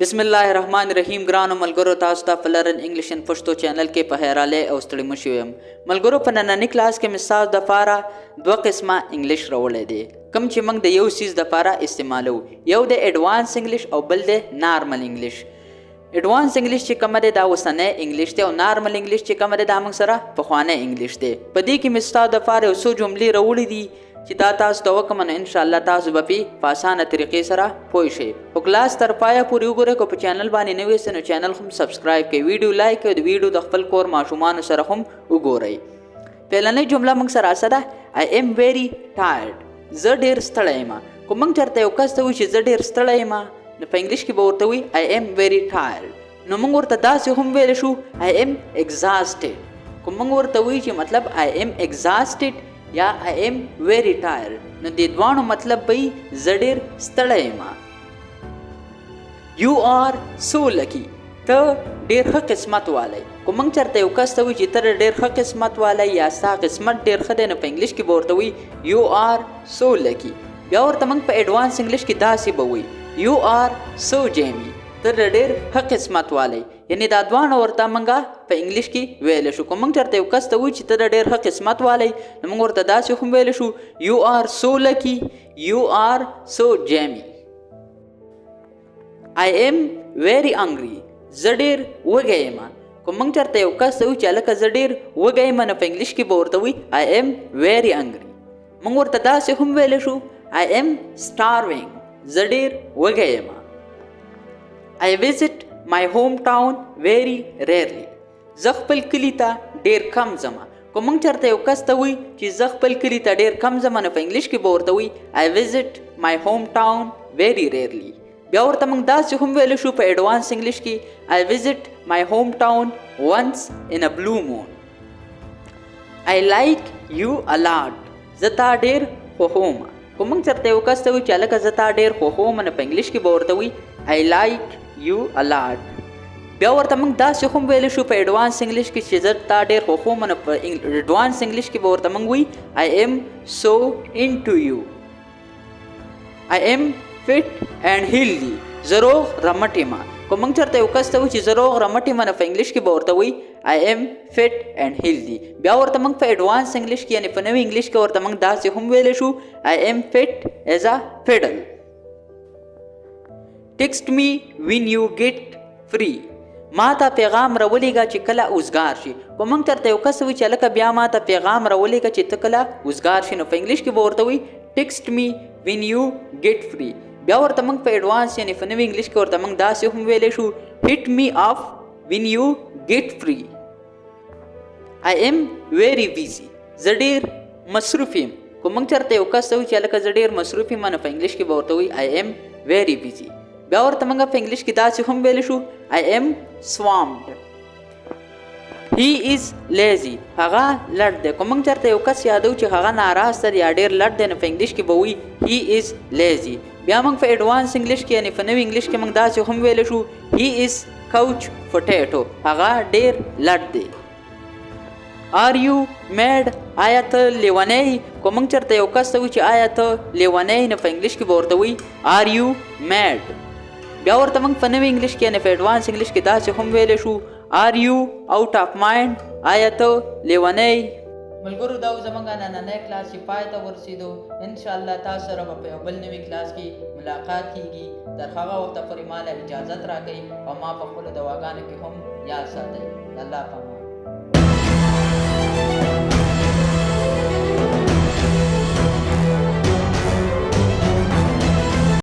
बिस्मिल्लाहिर्रहमानिर्रहीम ګرانو ملګرو تاسو ته فلرن انګلیش ان پښتو چینل کې په هراله او ستړي مشو يم ملګرو په نننی کلاس کې مثال د فاره دوه قسمه انګلیش راولې دي کوم چې موږ د یو سیس د فاره استعمالو یو د ایڈوانس انګلیش او بل د نارمل انګلیش ایڈوانس انګلیش چې کومه ده دا وسنه انګلیش ته او نارمل انګلیش چې کومه ده دا موږ سره په خوانه انګلیش ده په دې کې مثال د فاره اوسو جملې راولې دي چې دا تاسو ته وکم ان شاء الله تاسو به په اسانه طریقې سره پوه شئ او کلاس تر پایه پورې وګورئ کو په چینل باندې نوې سره چینل هم سبسکرایب کړئ ویډیو لایک کړئ د ویډیو د خپل کور ماشومان سره هم وګورئ پهلنۍ جمله موږ سره اساده I am very tired زه ډیر ستړی یم کوم موږ چرته یو کس ته وایو چې زه ډیر ستړی یم نو په انګلیش کې به ورته وایي I am very tired نو موږ ورته داسې هم ویل شو I am exhausted کوم موږ ورته وایو چې مطلب I am exhausted یا I am very tired نو د دوانو مطلب به زه ډیر ستړی یم You are so lucky ته ډیر ښه قسمت والی کوم موږ چرته یو کس ته وایو چې ته ډیر ښه قسمت والی یا ستا قسمت ډیر ښه دی نو په انګلیش کې به ورته وایي You are so lucky بیا ورته موږ په ایډوانس انګلیش کې داسې به وایو You are so jammy ته ډیر ښه قسمت والی یعنی دا دوانه ورته موږ په انګلیش کې ویل شو کوم موږ چرته یو کس ته وایو چې ته ډیر ښه قسمت والی نو موږ ورته داسې هم ویل شو You are so lucky You are so jammy I am very hungry زه ډیر وږی یم کوم موږ چرته یو کس ته وایو چې هلکه زه ډیر وږی یم نو په انګلیش کې به ورته وایي I am very hungry موږ ورته داسې هم ویلی شو I am starving زه ډیر وږی یم I visit my hometown very rarely زه خپل کلي ته ډیر کم ځم کوم موږ چرته یو کس ته وایي چې زه خپل کلي ته ډیر کم ځم نو په انګلیش کې به ورته وایي I visit my hometown very rarely بیا ورته موږ داسې هم ویلی شو په ایډوانس انګلیش کې I visit my hometown once in a blue moon I like you a lot زه تا ډیر خوښوم کوم موږ چرته یو کس ته وایو چې هلکه زه تا ډیر خوښوم نو په انګلیش کې به ورته وایي I like you a lot بیا ورته موږ داسې هم ویلی شو په ایډوانس انګلیش کې چې زه تا ډیر خوښوم نو په ایډوانس انګلیش کې به ورته موږ وایي I am so into you I am fit and healthy زه روغ رمټ یم کوم موږ چرته یو کس ته وایو چې زه روغ رمټ یم نو په انګلیش کې به ورته وایي I am fit and healthy بیا ورته موږ په ایډوانس انګلیش کې یعنی په نوي انګلیش کې ورته موږ داسې هم ویلی شو I am fit as a fiddle Text me when you get free ما ته پیغام راولېږه چې کله اوزګار شي کوم موږ چرته یو کس وایي چې هلکه بیا ما ته پیغام راولېږه چې ته کله اوزګار شي نو په انګلیش کې به ورته وایي Text me when you get free بیا ورته موږ په ایډوانس یعنی په نوي انګلیش کې ورته موږ داسې هم ویلی شو Hit me up when you get free I am very busy زه ډیر مصروف یم کوم موږ چرته یو کس ته وایي چې هلکه زه ډیر مصروف یم نو په انګلیش کې به ورته وایي I am very busy بیا ورته موږ په انګلیش کې داسې هم ویلی شو I am swamped He is lazy هغه لټ دی کوم موږ چرته یو کس یادو چې هغه ناراسته دی یا ډیر لټ دی نو په انګلیش کې به وایي He is lazy بیا موږ په ایډوانس انګلیش کې یعنی په نوي انګلیش کې موږ داسې هم ویلی شو He is couch potato هغه ډیر لټ دی Are you mad آیا ته لیونی کوم موږ چرته یو کس ته وایي چې آیا ته لیونی نو په انګلیش کې به ورته وایي Are you mad بیا ورته موږ په نوي انګلیش کې یعنی په ایډوانس انګلیش کې داسې هم ویلی شو Are you out of mind آیا ته لیونی ملګرو دا زموږ نننی کلاس چې پای ته ورسېدو انشاءالله تاسو سره به په یو بل نوي کلاس کې ملاقات کیږي تر هغه وخته پورې ما له اجازت راکوئ او ما په خپلو دواګانو کې هم یاد ساتئ الله پامان